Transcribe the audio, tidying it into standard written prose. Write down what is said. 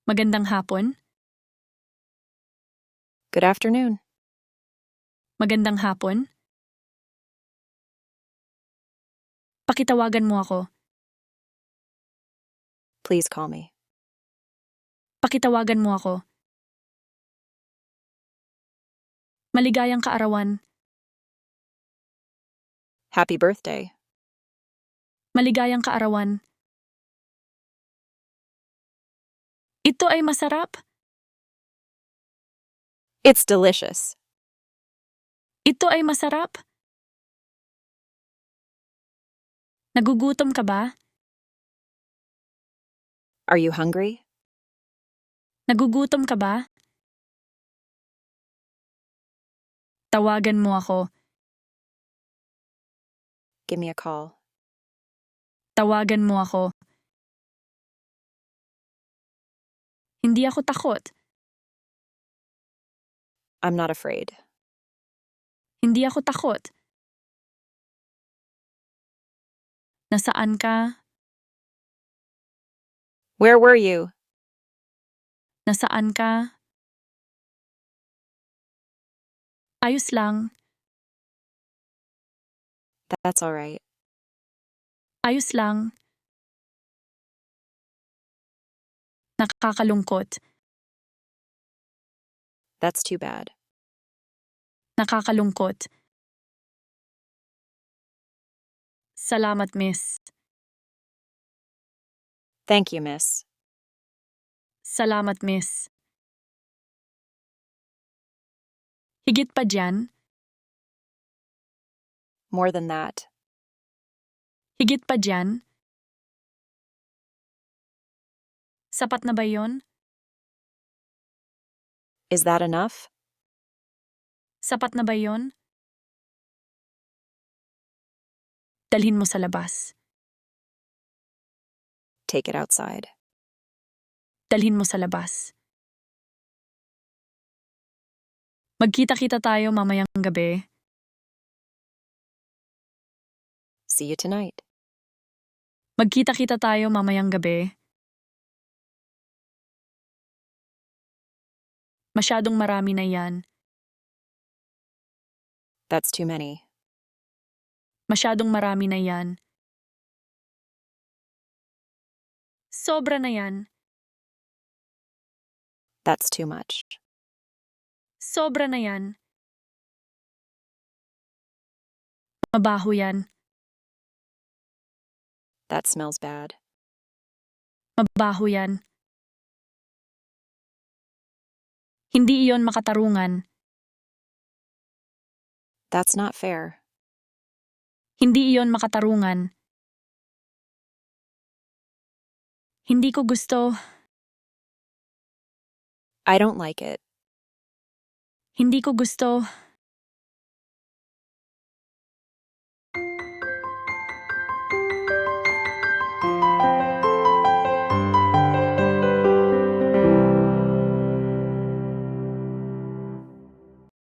Magandang hapon. Good afternoon. Magandang hapon. Pakitawagan mo ako. Please call me. Pakitawagan mo ako. Maligayang kaarawan. Happy birthday. Maligayang kaarawan. Ito ay masarap. It's delicious. Ito ay masarap. Nagugutom ka ba? Are you hungry? Nagugutom ka ba? Tawagan mo ako. Give me a call. Tawagan mo ako. Hindi ako takot. I'm not afraid. Hindi ako takot. Nasaan ka? Where were you? Nasaan ka? Ayos lang. That's all right. Ayos lang. Nakakalungkot. That's too bad. Nakakalungkot. Salamat, miss. Thank you, miss. Salamat, miss. Higit pa dyan? More than that. Higit pa dyan? Sapat na ba yon? Is that enough? Sapat na ba yon? Dalhin mo sa labas. Take it outside. Dalhin mo sa labas. Magkita-kita tayo mamayang gabi. See you tonight. Magkita-kita tayo mamayang gabi. Masyadong marami na yan. That's too many. Masyadong marami na yan. Sobra na yan. That's too much. Sobra na yan. Mabaho yan. That smells bad. Mabaho yan. Hindi iyon makatarungan. That's not fair. Hindi iyon makatarungan. Hindi ko gusto. I don't like it. Hindi ko gusto.